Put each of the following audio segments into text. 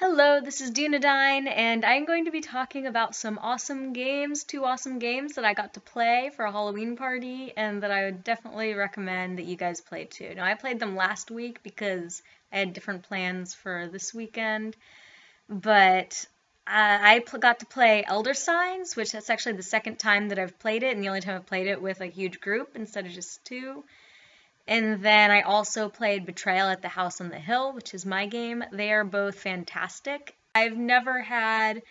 Hello, this is Dunedain, and I'm going to be talking about some awesome games, two awesome games that I got to play for a Halloween party, and that I would definitely recommend that you guys play too. Now, I played them last week because I had different plans for this weekend, but got to play Elder Signs, which that's actually the second time that I've played it, and the only time I've played it with a huge group instead of just two. And then I also played Betrayal at the House on the Hill, which is my game. They are both fantastic. I've never had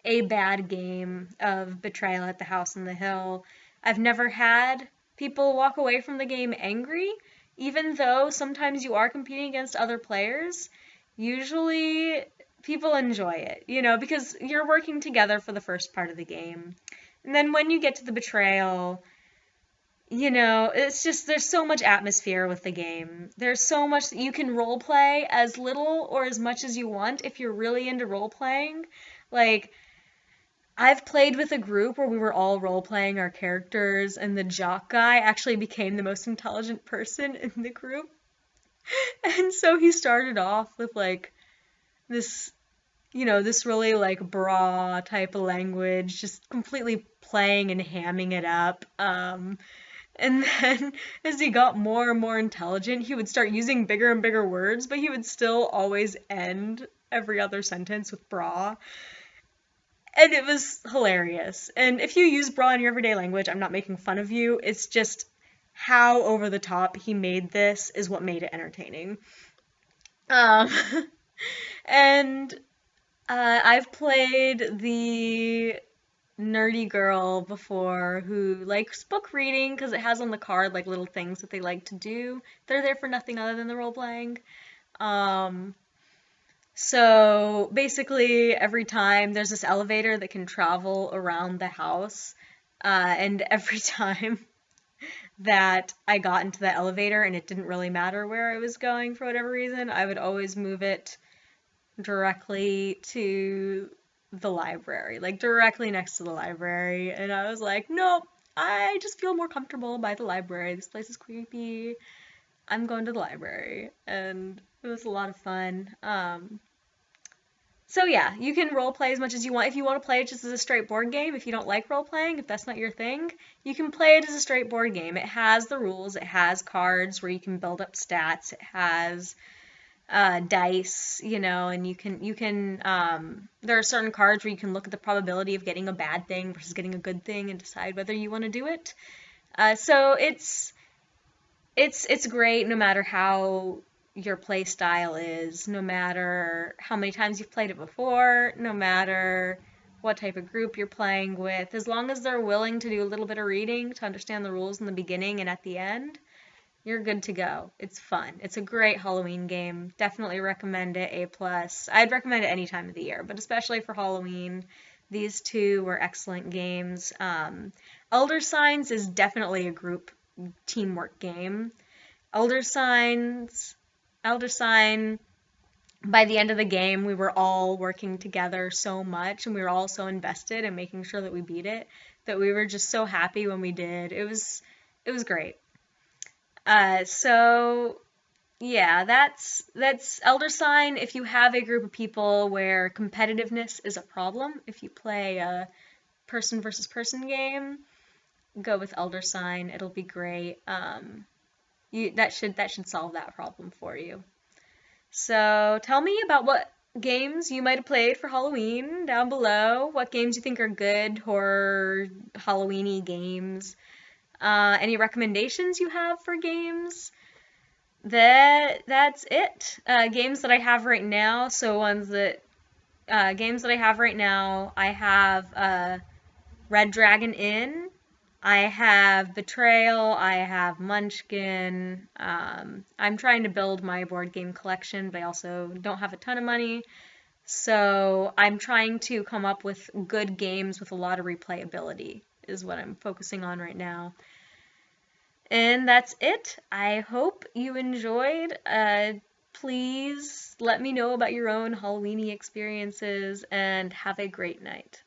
a bad game of Betrayal at the House on the Hill. I've never had people walk away from the game angry, even though sometimes you are competing against other players. Usually people enjoy it, because you're working together for the first part of the game. And then when you get to the betrayal, it's just there's so much atmosphere with the game. There's so much that you can role play as little or as much as you want if you're really into role playing. Like, I've played with a group where we were all role playing our characters, and the jock guy actually became the most intelligent person in the group. And so he started off with like this, this really like bra type of language, just completely playing and hamming it up. And then as he got more and more intelligent, he would start using bigger and bigger words, but he would still always end every other sentence with bra. And it was hilarious. And if you use bra in your everyday language, I'm not making fun of you. It's just how over the top he made this is what made it entertaining. Um, and I've played the nerdy girl before who likes book reading because it has on the card like little things that they like to do. They're there for nothing other than the role playing. Um, so basically, every time there's this elevator that can travel around the house, and every time that I got into the elevator and it didn't really matter where I was going for whatever reason, I would always move it directly to the library, like directly next to the library. And I was like, nope, I just feel more comfortable by the library. This place is creepy. I'm going to the library. And it was a lot of fun. So yeah, you can role play as much as you want. If you want to play it just as a straight board game, if you don't like role playing, if that's not your thing, you can play it as a straight board game. It has the rules, it has cards where you can build up stats, it has dice, and you can there are certain cards where you can look at the probability of getting a bad thing versus getting a good thing and decide whether you want to do it. So it's great no matter how your play style is, no matter how many times you've played it before, no matter what type of group you're playing with, as long as they're willing to do a little bit of reading to understand the rules in the beginning and at the end, you're good to go. It's fun. It's a great Halloween game. Definitely recommend it. A+. I'd recommend it any time of the year, but especially for Halloween, these two were excellent games. Elder Signs is definitely a group teamwork game. Elder Signs, Elder Sign, by the end of the game, we were all working together so much, and we were all so invested in making sure that we beat it, that we were just so happy when we did. It was great. So yeah, that's Elder Sign. If you have a group of people where competitiveness is a problem, if you play a person versus person game, go with Elder Sign. It'll be great. That should solve that problem for you. So tell me about what games you might have played for Halloween down below. What games you think are good horror Halloweeny games. Any recommendations you have for games? That's it. Games that I have right now. So ones that games that I have right now. I have Red Dragon Inn. I have Betrayal. I have Munchkin. I'm trying to build my board game collection, but I also don't have a ton of money. So I'm trying to come up with good games with a lot of replayability, is what I'm focusing on right now. And that's it. I hope you enjoyed. Please let me know about your own Halloweeny experiences and have a great night.